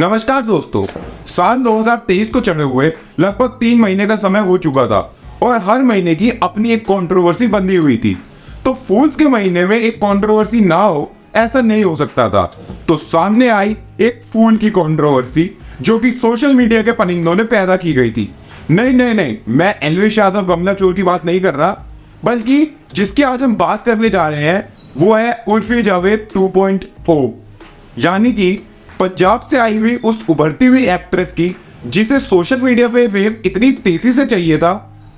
नमस्कार दोस्तों, साल 2023 को चढ़े हुए लगभग 3 महीने का समय हो चुका था और हर महीने की अपनी एक कंट्रोवर्सी बंधी हुई थी। तो फूल्स के महीने में एक कंट्रोवर्सी ना हो ऐसा नहीं हो सकता था। तो सामने आई एक फूल की कंट्रोवर्सी जो कि सोशल मीडिया के परिंदों ने पैदा की गई थी। नहीं, मैं एलविश यादव गमला चोर की बात नहीं कर रहा, बल्कि जिसकी आज हम बात करने जा रहे हैं वो है उर्फी जावेद 2.0, यानी कि पंजाब से आई हुई उस उभरती हुई एक्ट्रेस की जिसे सोशल मीडिया पे फेम इतनी तेजी से चाहिए था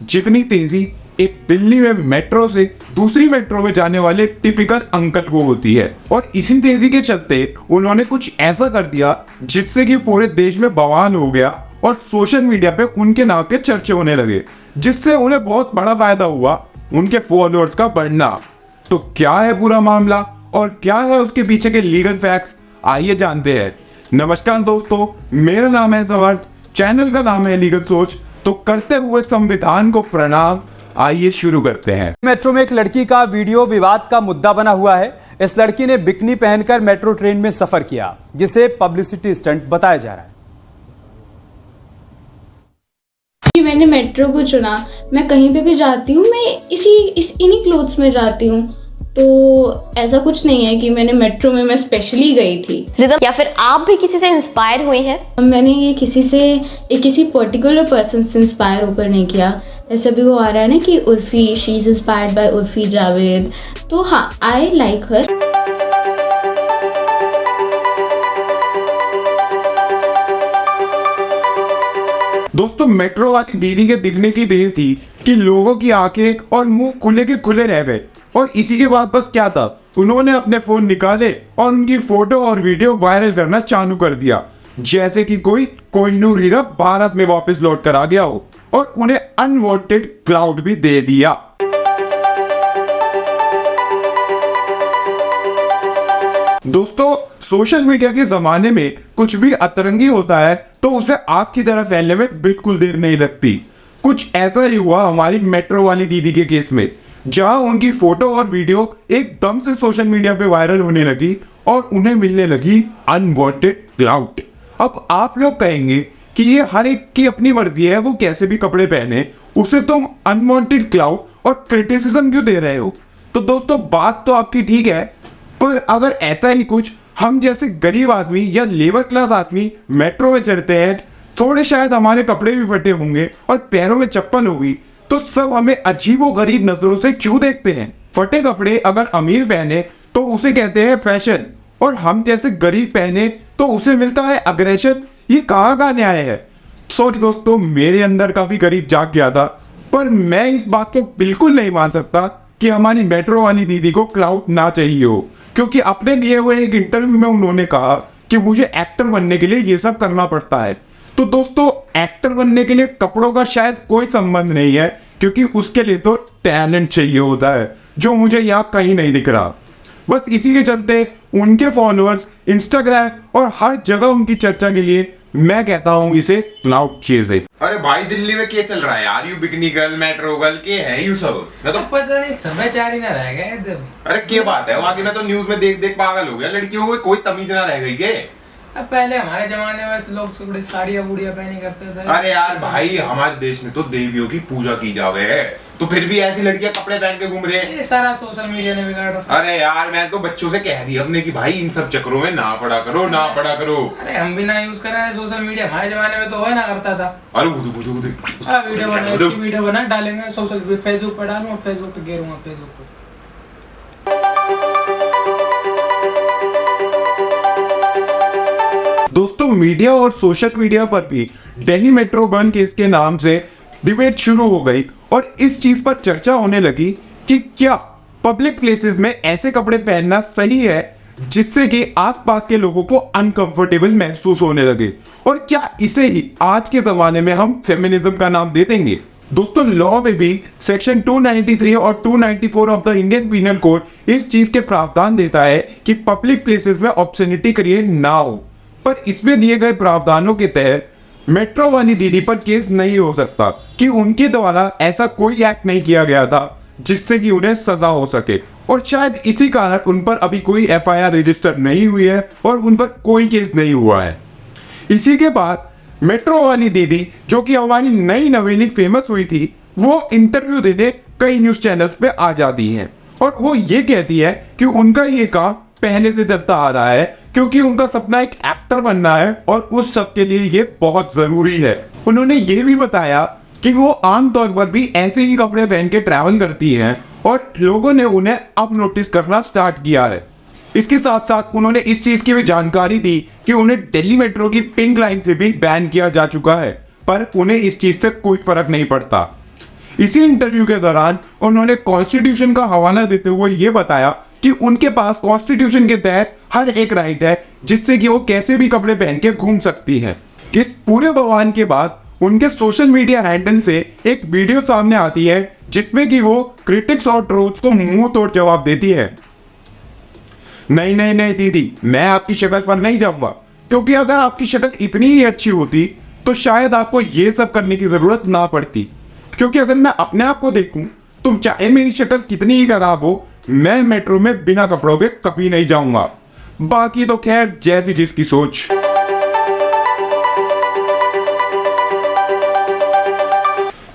जितनी तेजी एक दिल्ली में मेट्रो से दूसरी मेट्रो में जाने वाले टिपिकल अंकल को होती है। और इसी तेजी के चलते उन्होंने कुछ ऐसा कर दिया जिससे कि पूरे देश में बवाल हो गया और सोशल मीडिया पे उनके नाम के चर्चे होने लगे, जिससे उन्हें बहुत बड़ा फायदा हुआ, उनके फॉलोअर्स का बढ़ना। तो क्या है पूरा मामला और क्या है उसके पीछे के लीगल फैक्ट्स, आइए जानते हैं। नमस्कार दोस्तों, मेरा नाम है समर्थ, चैनल का नाम है लीगल सोच। तो करते हुए संविधान को प्रणाम, आइए शुरू करते हैं। मेट्रो में एक लड़की का वीडियो विवाद का मुद्दा बना हुआ है। इस लड़की ने बिकनी पहनकर मेट्रो ट्रेन में सफर किया, जिसे पब्लिसिटी स्टंट बताया जा रहा है। मैंने मेट्रो को चुना, मैं कहीं पे भी जाती हूँ, मैं इन्हीं क्लोथ्स में जाती हूँ। तो ऐसा कुछ नहीं है कि मैं स्पेशली गई थी। या फिर आप भी किसी से इंस्पायर हुई हैं? मैंने ये किसी पर्टिकुलर पर्सन से इंस्पायर होकर नहीं किया। ऐसा भी वो आ रहा है ना कि Urfi, she is inspired by Urfi Javed. तो हाँ, आई लाइक हर। दोस्तों, मेट्रो वाली दीदी के दिखने की देर थी कि लोगों की आंखें और मुंह खुले के खुले रह गए। और इसी के बाद बस क्या था, उन्होंने अपने फोन निकाले और उनकी फोटो और वीडियो वायरल करना चालू कर दिया, जैसे कि कोई कोहिनूर हीरा भारत में वापस लौट कर आ गया हो, और उन्हें अनवांटेड क्लाउड भी दे दिया। दोस्तों, सोशल मीडिया के जमाने में कुछ भी अतरंगी होता है तो उसे आग की तरह फैलने में बिल्कुल देर नहीं लगती। कुछ ऐसा ही हुआ हमारी मेट्रो वाली दीदी के केस में, जहां उनकी फोटो और वीडियो एकदम से सोशल मीडिया पे वायरल होने लगी और उन्हें मिलने लगी अनवांटेड क्लाउड। अब आप लोग कहेंगे कि ये हर एक की अपनी मर्जी है, वो कैसे भी कपड़े पहने, उसे तुम अनवांटेड क्लाउड और क्रिटिसिज्म क्यों दे रहे हो? तो दोस्तों, बात तो आपकी ठीक है, पर अगर ऐसा ही कुछ हम जैसे गरीब आदमी या लेबर क्लास आदमी मेट्रो में चढ़ते हैं, थोड़े शायद हमारे कपड़े भी फटे होंगे और पैरों में चप्पल होगी, तो सब हमें अजीबो गरीब नजरों से क्यों देखते हैं? फटे कपड़े अगर अमीर पहने तो उसे कहते हैं फैशन, और हम जैसे गरीब पहने तो उसे मिलता है अग्रेशन। ये कहाँ का न्याय है? सॉरी दोस्तों, मेरे अंदर काफी गरीब जाग गया था, पर मैं इस बात को बिल्कुल नहीं मान सकता कि हमारी मेट्रो वाली दीदी को क्लाउड ना चाहिए हो, क्योंकि अपने दिए हुए एक इंटरव्यू में उन्होंने कहा कि मुझे एक्टर बनने के लिए ये सब करना पड़ता है। तो दोस्तों, एक्टर बनने के लिए कपड़ों का शायद कोई संबंध नहीं है, क्योंकि उसके लिए तो टैलेंट चाहिए होता है, जो मुझे यहाँ कहीं नहीं दिख रहा। बस इसी के चलते उनके फॉलोअर्स इंस्टाग्राम और हर जगह उनकी चर्चा के लिए मैं कहता हूँ इसे क्लाउड चेज है। अरे भाई, दिल्ली में क्या चल रहा है यार? You bikini girl, metro girl के है यू सब? मैं तो पता नहीं, समाचार ही ना रह गए। अरे क्या बात है, वहाँ की ना तो न्यूज में देख देख पागल हो गया। लड़कियों को कोई तमीज ना रह गई के? अब पहले हमारे जमाने में लोग थोड़े साड़ियाँ बूढ़िया पहनी करते थे। अरे यार भाई, हमारे देश में तो देवियों की पूजा की जावे है, तो फिर भी ऐसी लड़कियां कपड़े पहन के घूम रहे हैं। ये सारा सोशल मीडिया ने बिगाड़ रहा। अरे यार, मैं तो बच्चों से कह दिया अपने कि भाई इन सब चक्करों में ना पड़ा करो, ना पड़ा करो। अरे हम भी ना यूज कर रहे हैं सोशल मीडिया, हमारे जमाने में तो वो ना करता था। अरे वीडियो बना डालेंगे सोशल, फेसबुक पे डालूंगा, फेसबुक पे गिरूंगा, फेसबुक पे। दोस्तों, मीडिया और सोशल मीडिया पर भी दिल्ली मेट्रो बंद केस के नाम से डिबेट शुरू हो गई और इस चीज पर चर्चा होने लगी कि क्या पब्लिक प्लेसेस में ऐसे कपड़े पहनना सही है जिससे कि आसपास के लोगों को अनकंफर्टेबल महसूस होने लगे, और क्या इसे ही आज के जमाने में हम फेमिनिज्म का नाम दे देंगे? दोस्तों, लॉ में भी सेक्शन 293 और 294 of the Indian penal code इस चीज के प्रावधान देता है कि पब्लिक प्लेसेस में ऑब्ससेनिटी क्रिएट ना हो, पर इसमें दिए गए प्रावधानों के तहत मेट्रो वाली दीदी पर केस नहीं हो सकता कि उनके द्वारा ऐसा कोई एक्ट नहीं किया गया था जिससे कि उन्हें सजा हो सके, और शायद इसी कारण उन पर अभी कोई एफआईआर रजिस्टर नहीं हुई है और उन पर कोई केस नहीं हुआ है। इसी के बाद मेट्रो वाली दीदी, जो कि हमारी नई नवेली फेमस हुई थी, वो इंटरव्यू देने कई न्यूज चैनल्स पे आ जाती हैं और वो ये कहती है कि उनका ये काम पहले से चलता आ रहा है, क्योंकि उनका सपना एक एक्टर बनना है और उस सब के लिए ये बहुत जरूरी है। उन्होंने ये भी बताया कि वो आमतौर पर भी ऐसे ही कपड़े पहन के ट्रैवल करती हैं और लोगों ने उन्हें अब नोटिस करना स्टार्ट किया है। इसके साथ साथ उन्होंने इस चीज की भी जानकारी दी कि उन्हें दिल्ली मेट्रो की पिंक लाइन से भी बैन किया जा चुका है, पर उन्हें इस चीज से कोई फर्क नहीं पड़ता। इसी इंटरव्यू के दौरान उन्होंने कॉन्स्टिट्यूशन का हवाला देते हुए ये बताया कि उनके पास कॉन्स्टिट्यूशन के तहत हर एक राइट है जिससे कि वो कैसे भी कपड़े पहन के घूम सकती है। इस पूरे बवाल के बाद उनके सोशल मीडिया हैंडल से एक वीडियो सामने आती है जिसमें कि वो क्रिटिक्स और ट्रोल्स को मुंह तोड़ जवाब देती है। नहीं नहीं नहीं दीदी, मैं आपकी शक्ल पर नहीं जाऊंगा, क्योंकि अगर आपकी शक्ल इतनी ही अच्छी होती तो शायद आपको ये सब करने की जरूरत ना पड़ती। क्योंकि अगर मैं अपने आप को देखूं तो चाहे मेरी शक्ल कितनी ही खराब हो, मैं मेट्रो में बिना कपड़ों के कभी नहीं जाऊंगा। बाकी तो खैर जैसी जिसकी सोच।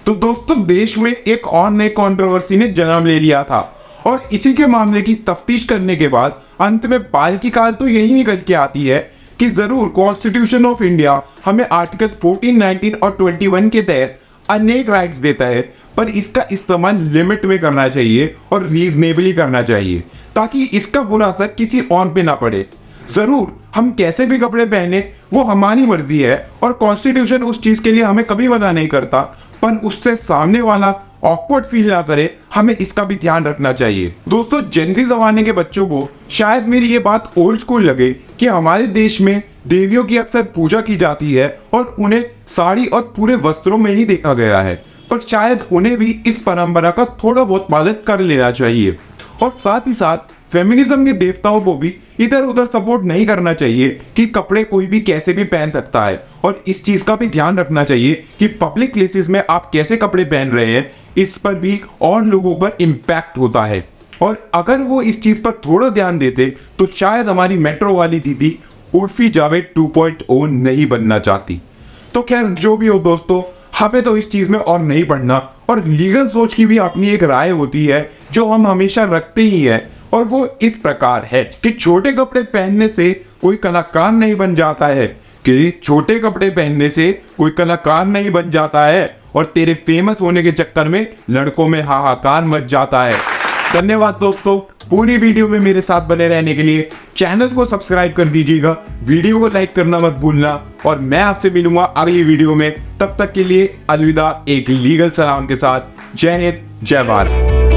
तो दोस्तों, देश में एक और नई कंट्रोवर्सी ने जन्म ले लिया था और इसी के मामले की तफ्तीश करने के बाद अंत में बाल की कार तो यही निकल के आती है कि जरूर कॉन्स्टिट्यूशन ऑफ इंडिया हमें आर्टिकल 14, 19 और 21 के तहत अनेक राइट्स देता है, पर इसका इस्तेमाल लिमिट में करना चाहिए और रीजनेबली करना चाहिए ताकि इसका बुरा असर किसी और पे ना पड़े। जरूर हम कैसे भी कपड़े पहने वो हमारी मर्जी है और कॉन्स्टिट्यूशन उस चीज के लिए हमें कभी मना नहीं करता, पर उससे सामने वाला ऑकवर्ड फील ना करे, हमें इसका भी ध्यान रखना चाहिए। दोस्तों, जेनजी जमाने के बच्चों को शायद मेरी ये बात ओल्ड स्कूल लगे कि हमारे देश में देवियों की अक्सर पूजा की जाती है और उन्हें साड़ी और पूरे वस्त्रों में ही देखा गया है, पर शायद उन्हें भी इस परंपरा का थोड़ा बहुत पालन कर लेना चाहिए और साथ ही साथ फेमिनिज्म के देवताओं को भी इधर उधर सपोर्ट नहीं करना चाहिए कि कपड़े कोई भी कैसे भी पहन सकता है, और इस चीज का भी ध्यान रखना चाहिए कि पब्लिक प्लेसेस में आप कैसे कपड़े पहन रहे हैं, इस पर भी और लोगों पर इम्पैक्ट होता है। और अगर वो इस चीज पर थोड़ा ध्यान देते तो शायद हमारी मेट्रो वाली दीदी उर्फी जावेद 2.0 नहीं बनना चाहती। तो खैर जो भी हो दोस्तों, हमें तो इस चीज में और नहीं पढ़ना, और लीगल सोच की भी अपनी एक राय होती है जो हम हमेशा रखते ही है, और वो इस प्रकार है कि छोटे कपड़े पहनने से कोई कलाकार नहीं बन जाता है, कि छोटे कपड़े पहनने से कोई कलाकार नहीं बन जाता है और तेरे फेमस होने के चक्कर में लड़कों में हाहाकार मच जाता है। धन्यवाद दोस्तों, पूरी वीडियो में मेरे साथ बने रहने के लिए। चैनल को सब्सक्राइब कर दीजिएगा, वीडियो को लाइक करना मत भूलना, और मैं आपसे मिलूंगा अगली वीडियो में। तब तक के लिए अलविदा, एक लीगल सलाम के साथ। जय हिंद, जय भारत।